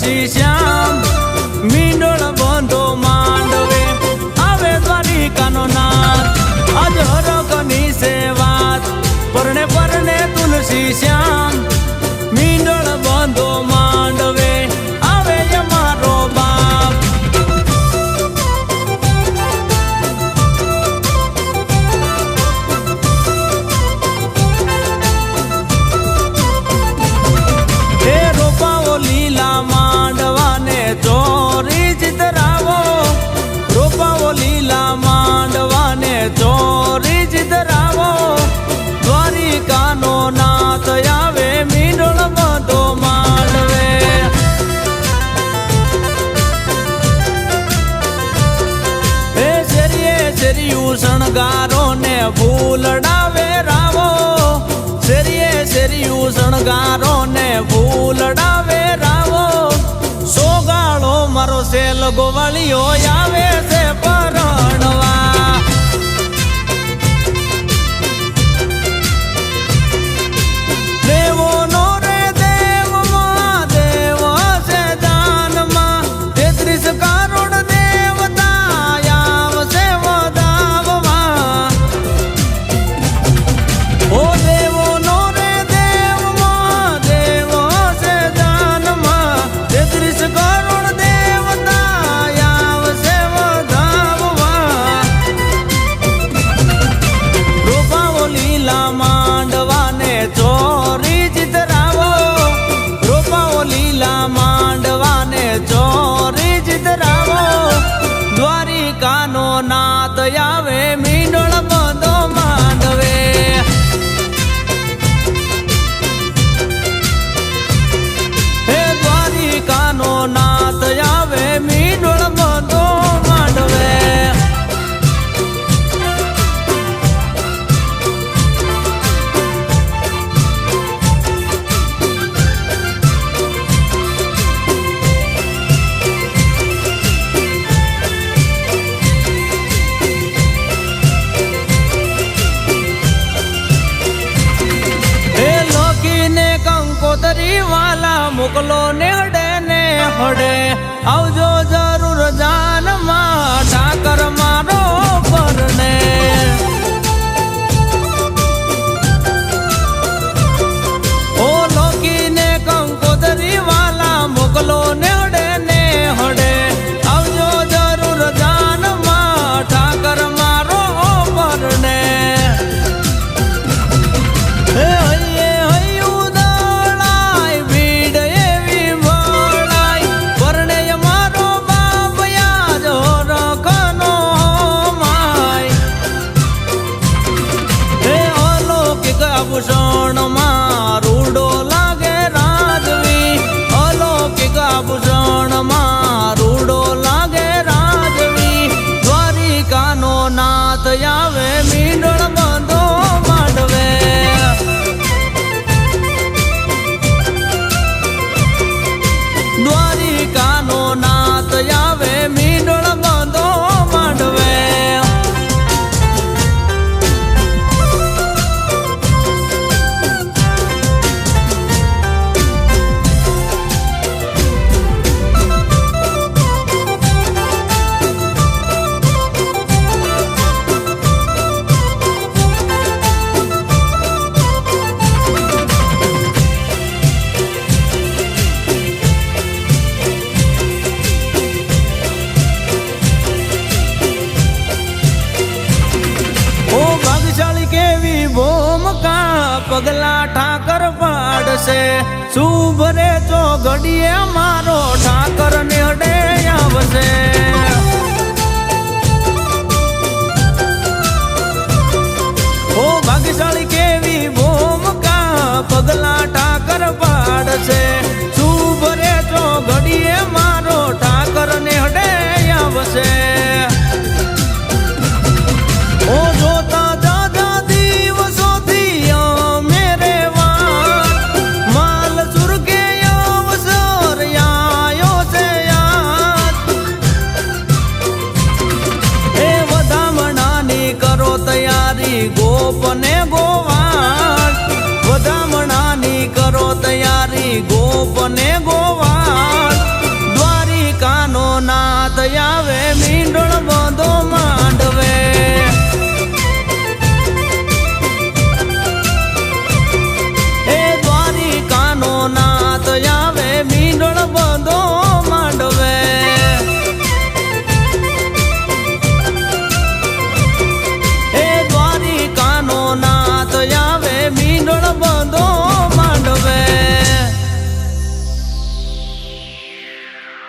તુલસી શ્યામ મીંડોળ બંધો માંડવે આવે દ્વારિકાનો નાથ આજ હરખની સેવાત પરણે પરણે તુલસી શ્યામ મીંડોળ બંધો માંડવે આવે અમારો બાપ હે રોપાઓ લીલા માંડવાને ચોરી ચિતરાવો રોપાઓ લીલા માંડવાને ચોરી ચિતરાવો દ્વારિકાનો નાથ આવે મીંડોળ બંધો માંડવે હે શેરીએ શેરીયું શણગારો ને ફૂલડાવે રાવો શેરીએ શેરીયું શણગારો ને ફૂલડાવે રાવો સોગાળો મારો સેલ ગોવાળીઓ આવે છે પરણવા દેવો નો રે દેવ મહાદેવ છે દાનમાં 33 કરોડ દેવતા આવશે વધાવવા ઓ દેવો નો રે દેવ મહાદેવ છે દાનમાં 33 કરોડ દેવતા આવશે વધાવવા રોપાઓ લીલા માંડવાને ચોરી ચિતરાવો રોપાઓ લીલા માંડવાને ચોરી ચિતરાવો દ્વારિકાનો નાથ આવે મીંડોળ બંધો માંડવે હે દ્વારિકાનો નાથ આવે મીંડોળ બંધો માંડવે હે લોકીને કંકોતરી વાલા મોકલો ને હડે આવજો જરૂર જાનમાં ઠાકર મારો પરને ઓ લોકીને કંકોતરી વાલા મોકલો ને હડે આવજો જરૂર જાનમાં ઠાકર મારો પરને હે હૈયે હૈયું દળાય ભીડ એવી ભળાય પરણે મારો બાપ યાદ રખનો માય હે અલૌકિક આભૂષણમાં રૂડો લાગે રાજવી અલૌકિક આભૂષણમાં રૂડો લાગે રાજવી દ્વારિકાનો નાથ આવે મીંડોળ બંધો માંડવે દ્વારિકાનો નાથ આવે મીંડોળ બંધો માંડવે ઓ ભાગશાળી કેવી ભૂમિકા પગલા ઠાકર પાડશે શુભ રે ચો ઘડીએ મારો ઠાકર ને હડે આવશે ઓ ભાગશાળી કેવી ભૂમિકા પગલા ઠાકર પાડશે શુભ રે ચો ઘડીએ મારો ઠાકર ને હડે આવશે ઓ જોતા દાદા દિવસોથી મેરે વાત માલ સુરગે અવસર આયો છે યાદ હે વધામણાની કરો તૈયારી ગોપને ગોવાળ વધામણાની કરો તૈયારી ગોપને ગોવાળ દયા